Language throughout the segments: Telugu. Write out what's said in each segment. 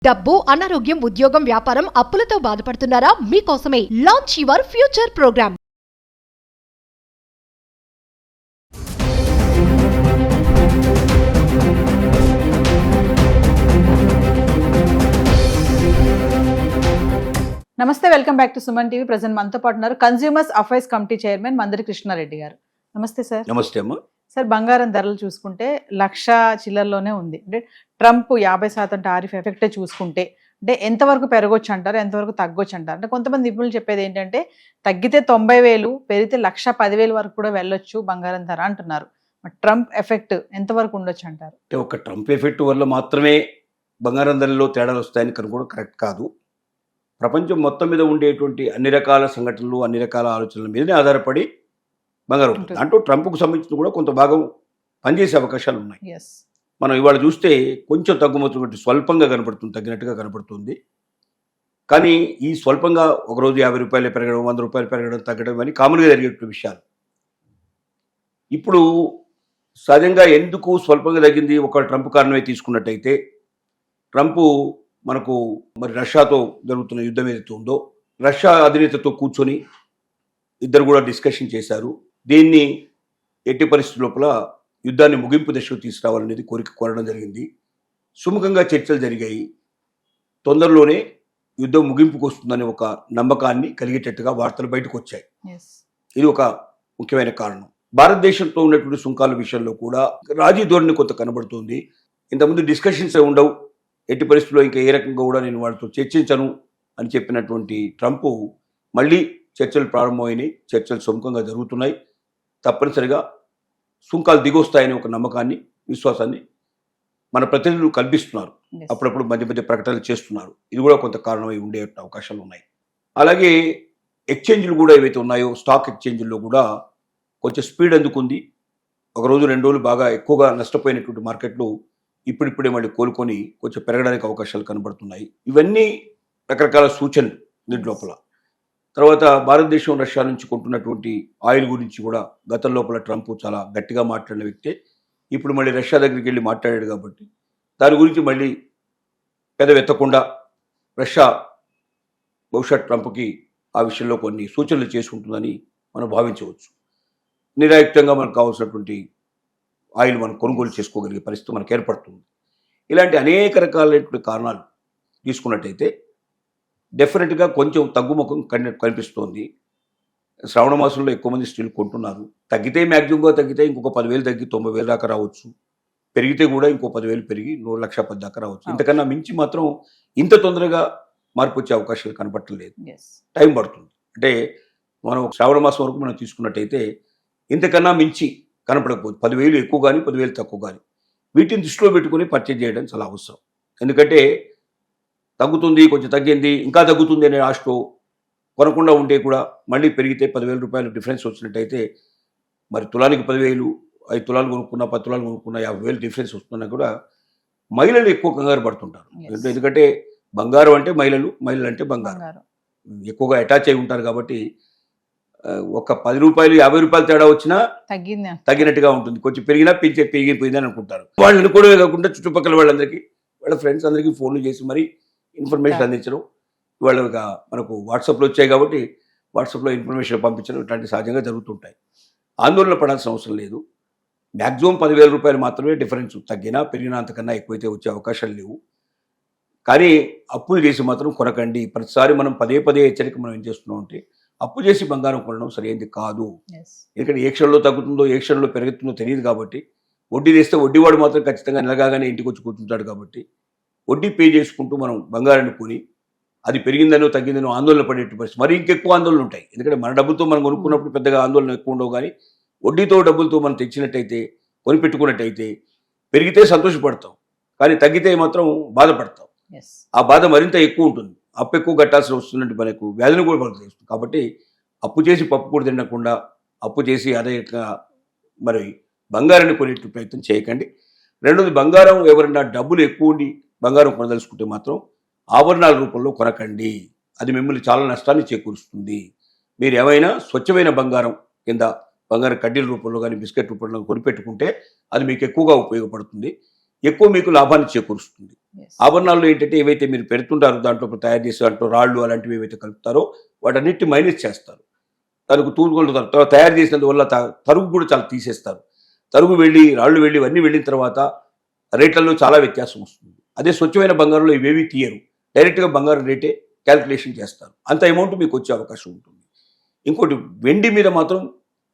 డబ్బు, అనారోగ్యం, ఉద్యోగం, వ్యాపారం, అప్పులతో బాధపడుతున్నారా? మీకోసమే లాంచ్ యువర్ ఫ్యూచర్ ప్రోగ్రామ్. నమస్తే, welcome back to Suman TV. Present మనతో పాటు ఉన్నారు consumers affairs committee chairman Mandari Krishna Reddy గారు. నమస్తే సార్. నమస్తే అమ్మ. సార్, బంగారం ధరలు చూసుకుంటే 1,00,000 చిల్లర్లోనే ఉంది. అంటే ట్రంప్ 50% టారిఫ్ ఎఫెక్టే చూసుకుంటే అంటే ఎంతవరకు పెరగొచ్చు అంటారు, ఎంతవరకు తగ్గొచ్చు అంటారు? అంటే కొంతమంది నిపుణులు చెప్పేది ఏంటంటే తగ్గితే 90,000, పెరిగితే 1,10,000 వరకు కూడా వెళ్ళొచ్చు బంగారం ధర అంటున్నారు. ట్రంప్ ఎఫెక్ట్ ఎంతవరకు ఉండొచ్చు అంటారు? అంటే ఒక ట్రంప్ ఎఫెక్ట్ వల్ల మాత్రమే బంగారం ధరలో తేడాలు వస్తాయని కనుక్కోవడం కరెక్ట్ కాదు. ప్రపంచం మొత్తం మీద ఉండేటువంటి అన్ని రకాల సంఘటనలు, అన్ని రకాల ఆలోచనల మీదనే ఆధారపడి బంగారం ఉంటుంది. అంటూ ట్రంప్కు సంబంధించిన కూడా కొంత భాగం పనిచేసే అవకాశాలు ఉన్నాయి. మనం ఇవాళ చూస్తే కొంచెం తగ్గుమతున్నట్టు స్వల్పంగా కనపడుతుంది, తగ్గినట్టుగా కనపడుతుంది. కానీ ఈ స్వల్పంగా ఒకరోజు 50 రూపాయలు పెరగడం, 100 రూపాయలు పెరగడం, తగ్గడం అని కామన్గా జరిగేటువంటి విషయాలు. ఇప్పుడు సహజంగా ఎందుకు స్వల్పంగా తగ్గింది? ఒక ట్రంప్ కారణమే తీసుకున్నట్టయితే, ట్రంప్ మనకు మరి రష్యాతో జరుగుతున్న యుద్ధం ఏదైతే ఉందో, రష్యా అధినేతతో కూర్చొని ఇద్దరు కూడా డిస్కషన్ చేశారు. దీన్ని ఎట్టి పరిస్థితుల లోపల యుద్ధాన్ని ముగింపు దశకు తీసుకురావాలనేది కోరడం జరిగింది. సుముఖంగా చర్చలు జరిగాయి. తొందరలోనే యుద్ధం ముగింపుకు వస్తుందనే ఒక నమ్మకాన్ని కలిగేటట్టుగా వార్తలు బయటకు వచ్చాయి. ఇది ఒక ముఖ్యమైన కారణం. భారతదేశంతో ఉన్నటువంటి సుంకాల విషయంలో కూడా రాజీ ధోరణి కొంత కనబడుతుంది. ఇంతకుముందు డిస్కషన్స్ ఉండవు, ఎట్టి పరిస్థితుల్లో ఇంకా ఏ రకంగా కూడా నేను వాళ్ళతో చర్చించను అని చెప్పినటువంటి ట్రంప్ మళ్ళీ చర్చలు ప్రారంభమైనాయి. చర్చలు సుముఖంగా జరుగుతున్నాయి. తప్పనిసరిగా సుంకాలు దిగొస్తాయనే ఒక నమ్మకాన్ని, విశ్వాసాన్ని మన ప్రతినిధులు కల్పిస్తున్నారు. అప్పుడప్పుడు మధ్య మధ్య ప్రకటనలు చేస్తున్నారు. ఇది కూడా కొంత కారణమై ఉండే అవకాశాలు ఉన్నాయి. అలాగే ఎక్స్చేంజ్లు కూడా ఏవైతే ఉన్నాయో, స్టాక్ ఎక్స్చేంజ్ల్లో కూడా కొంచెం స్పీడ్ అందుకుంది. ఒక రోజు 2 రోజులు బాగా ఎక్కువగా నష్టపోయినటువంటి మార్కెట్లు ఇప్పుడిప్పుడే మళ్ళీ కోలుకొని కొంచెం పెరగడానికి అవకాశాలు కనబడుతున్నాయి. ఇవన్నీ రకరకాల సూచనలు దీంట్ లోపల. తర్వాత భారతదేశం రష్యా నుంచి కొంటున్నటువంటి ఆయిల్ గురించి కూడా గతం లోపల ట్రంప్ చాలా గట్టిగా మాట్లాడిన వ్యక్తే. ఇప్పుడు మళ్ళీ రష్యా దగ్గరికి వెళ్ళి మాట్లాడాడు కాబట్టి దాని గురించి మళ్ళీ పెదవెత్తకుండా రష్యా బహుశా ట్రంప్కి ఆ విషయంలో కొన్ని సూచనలు చేసుకుంటుందని మనం భావించవచ్చు. నిరాయుక్తంగా మనకు కావాల్సినటువంటి ఆయిల్ మనం కొనుగోలు చేసుకోగలిగే పరిస్థితి మనకు ఏర్పడుతుంది. ఇలాంటి అనేక రకాలైనటువంటి కారణాలు తీసుకున్నట్టయితే డెఫినెట్గా కొంచెం తగ్గుముఖం కనిపిస్తోంది. శ్రావణ మాసంలో ఎక్కువ మంది స్టిల్ కొంటున్నారు. తగ్గితే మ్యాక్సిమంగా తగ్గితే ఇంకొక 10,000 తగ్గి 90,000 దాకా రావచ్చు. పెరిగితే కూడా ఇంకో 10,000 పెరిగి 1,10,000 దాకా రావచ్చు. ఇంతకన్నా మించి మాత్రం ఇంత తొందరగా మార్పు వచ్చే అవకాశాలు కనపట్టలేదు. టైం పడుతుంది. అంటే మనం శ్రావణ మాసం వరకు మనం తీసుకున్నట్టయితే ఇంతకన్నా మించి కనపడకపోదు. 10,000 ఎక్కువ కానీ 10,000 తక్కువ కానీ వీటిని దృష్టిలో పెట్టుకుని పర్చేజ్ చేయడం చాలా అవసరం. ఎందుకంటే తగ్గుతుంది, కొంచెం తగ్గింది, ఇంకా తగ్గుతుంది అనే ఆశతో కొనకుండా ఉంటే కూడా మళ్ళీ పెరిగితే 10,000 రూపాయలు డిఫరెన్స్ వచ్చినట్టయితే మరి తులానికి 10,000, 5 తులాలు కొనుక్కున్నా, 10 తులాలు కొనుక్కున్నా 50,000 డిఫరెన్స్ వస్తున్నా కూడా మహిళలు ఎక్కువ కంగారు పడుతుంటారు. ఎందుకంటే బంగారం అంటే మహిళలు అంటే బంగారం ఎక్కువగా అటాచ్ అయి ఉంటారు. కాబట్టి ఒక 10 రూపాయలు 50 రూపాయలు తేడా వచ్చినా తగ్గినట్టుగా ఉంటుంది. కొంచెం పెరిగినా పెరిగిపోయిందని అనుకుంటారు. వాళ్ళు అనుకోవడమే కాకుండా చుట్టుపక్కల వాళ్ళందరికీ, వాళ్ళ ఫ్రెండ్స్ అందరికీ ఫోన్లు చేసి మరి ఇన్ఫర్మేషన్ అందించడం. ఇవాళ మనకు వాట్సాప్లో వచ్చాయి కాబట్టి వాట్సాప్లో ఇన్ఫర్మేషన్ పంపించడం ఇట్లాంటి సహజంగా జరుగుతుంటాయి. ఆందోళన పడాల్సిన అవసరం లేదు. మ్యాక్సిమం 10,000 రూపాయలు మాత్రమే డిఫరెన్స్. తగ్గినా పెరిగినా అంతకన్నా ఎక్కువైతే వచ్చే అవకాశాలు లేవు. కానీ అప్పులు చేసి మాత్రం కొనకండి. ప్రతిసారి మనం పదే హెచ్చరిక మనం ఏం చేస్తున్నాం అంటే అప్పు చేసి బంగారం కొనడం సరైనది కాదు. ఎందుకంటే ఏ క్షణంలో తగ్గుతుందో ఏ క్షణంలో పెరుగుతుందో తెలియదు. కాబట్టి వడ్డీ తెస్తే వడ్డీవాడు మాత్రం ఖచ్చితంగా నెలగానే ఇంటికి వచ్చి కూర్చుంటాడు. కాబట్టి వడ్డీ పే చేసుకుంటూ మనం బంగారాన్ని కొని అది పెరిగిందనో తగ్గిందనో ఆందోళన పడేట్టు పరిస్థితి, మరి ఇంకెక్కువ ఆందోళనలు ఉంటాయి. ఎందుకంటే మన డబ్బులతో మనం కొనుక్కున్నప్పుడు పెద్దగా ఆందోళన ఎక్కువ ఉండవు. కానీ వడ్డీతో డబ్బులతో మనం తెచ్చినట్టయితే, కొనిపెట్టుకున్నట్టయితే పెరిగితే సంతోషపడతాం, కానీ తగ్గితే మాత్రం బాధపడతాం. ఆ బాధ మరింత ఎక్కువ ఉంటుంది. అప్పు ఎక్కువ కట్టాల్సి వస్తున్నట్టు మనకు వ్యాధిని కూడా మనకు తెలుస్తుంది. కాబట్టి అప్పు చేసి పప్పు కూడా తినకుండా అప్పు చేసి అదే మరి బంగారాన్ని కొనేట్టు ప్రయత్నం చేయకండి. రెండోది, బంగారం ఎవరైనా డబ్బులు ఎక్కువ ఉండి బంగారం కొనదలుచుకుంటే మాత్రం ఆభరణాల రూపంలో కొనకండి. అది మిమ్మల్ని చాలా నష్టాన్ని చేకూరుస్తుంది. మీరు ఏమైనా స్వచ్ఛమైన బంగారం కింద బంగారం కడ్డీల రూపంలో కానీ బిస్కెట్ రూపంలో కొనిపెట్టుకుంటే అది మీకు ఎక్కువగా ఉపయోగపడుతుంది. ఎక్కువ మీకు లాభాన్ని చేకూరుస్తుంది. Yes. ఆభరణాల్లో ఏంటంటే ఏవైతే మీరు పెడుతుంటారో దాంట్లో తయారు చేసే దాంట్లో రాళ్ళు అలాంటివి ఏవైతే కలుపుతారో వాటన్నిటిని మైనస్ చేస్తారు. తనకు తూగుకుంటారు, తర్వాత తయారు చేసినందువల్ల తరుగు కూడా చాలా తీసేస్తారు. తరుగు వెళ్ళి రాళ్ళు వెళ్ళి ఇవన్నీ వెళ్ళిన తర్వాత రేట్లలో చాలా వ్యత్యాసం వస్తుంది. అదే స్వచ్ఛమైన బంగారంలో ఇవేవి తీయరు, డైరెక్ట్గా బంగారం రేటే క్యాల్కులేషన్ చేస్తారు. అంత అమౌంట్ మీకు వచ్చే అవకాశం ఉంటుంది. ఇంకోటి వెండి మీద మాత్రం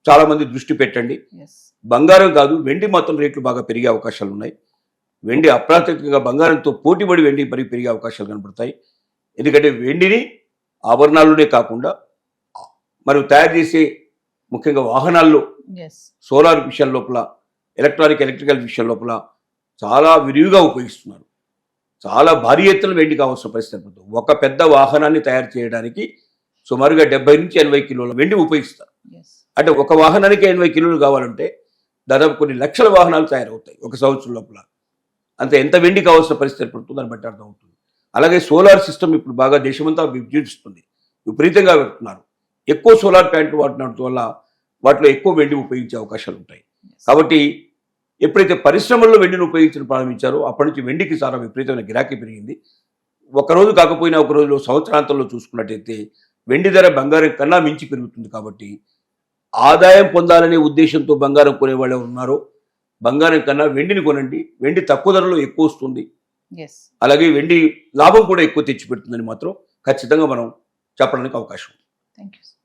చాలామంది దృష్టి పెట్టండి. Yes. బంగారం కాదు, వెండి మాత్రం రేట్లు బాగా పెరిగే అవకాశాలు ఉన్నాయి. వెండి అప్రాథమికంగా బంగారంతో పోటీపడి వెండి పెరిగే అవకాశాలు కనబడతాయి. ఎందుకంటే వెండిని ఆభరణాల్లోనే కాకుండా మరి తయారు చేసే ముఖ్యంగా వాహనాల్లో, Yes. సోలార్ విషయం లోపల, ఎలక్ట్రికల్ విషయం లోపల చాలా విరివిగా ఉపయోగిస్తున్నారు. చాలా భారీ ఎత్తున వెండి కావాల్సిన పరిస్థితి ఏర్పడుతుంది. ఒక పెద్ద వాహనాన్ని తయారు చేయడానికి సుమారుగా 70 నుంచి 80 కిలోల వెండి ఉపయోగిస్తారు. Yes. అంటే ఒక వాహనానికి 80 కిలోలు కావాలంటే దాదాపు కొన్ని లక్షల వాహనాలు తయారవుతాయి ఒక సంవత్సరం లోపల. అంత ఎంత వెండి కావాల్సిన పరిస్థితి ఏర్పడుతుంది దాన్ని బట్టి అర్థమవుతుంది. అలాగే సోలార్ సిస్టమ్ ఇప్పుడు బాగా దేశమంతా విజృంభిస్తుంది, విపరీతంగా పెడుతున్నారు. ఎక్కువ సోలార్ ప్లాంట్లు వాడటం వల్ల వాటిలో ఎక్కువ వెండి ఉపయోగించే అవకాశాలు ఉంటాయి. కాబట్టి ఎప్పుడైతే పరిశ్రమల్లో వెండిని ఉపయోగించడం ప్రారంభించారో అప్పటి నుంచి వెండికి చాలా విపరీతమైన గిరాకీ పెరిగింది. ఒకరోజు కాకపోయినా ఒక రోజులో సంవత్సరాంతంలో చూసుకున్నట్టయితే వెండి ధర బంగారం కన్నా మించి పెరుగుతుంది. కాబట్టి ఆదాయం పొందాలనే ఉద్దేశంతో బంగారం కొనేవాళ్ళు ఎవరు ఉన్నారో బంగారం కన్నా వెండిని కొనండి. వెండి తక్కువ ధరలో ఎక్కువ వస్తుంది, Yes. అలాగే వెండి లాభం కూడా ఎక్కువ తెచ్చిపెడుతుందని మాత్రం ఖచ్చితంగా మనం చెప్పడానికి అవకాశం ఉంది. Thank you.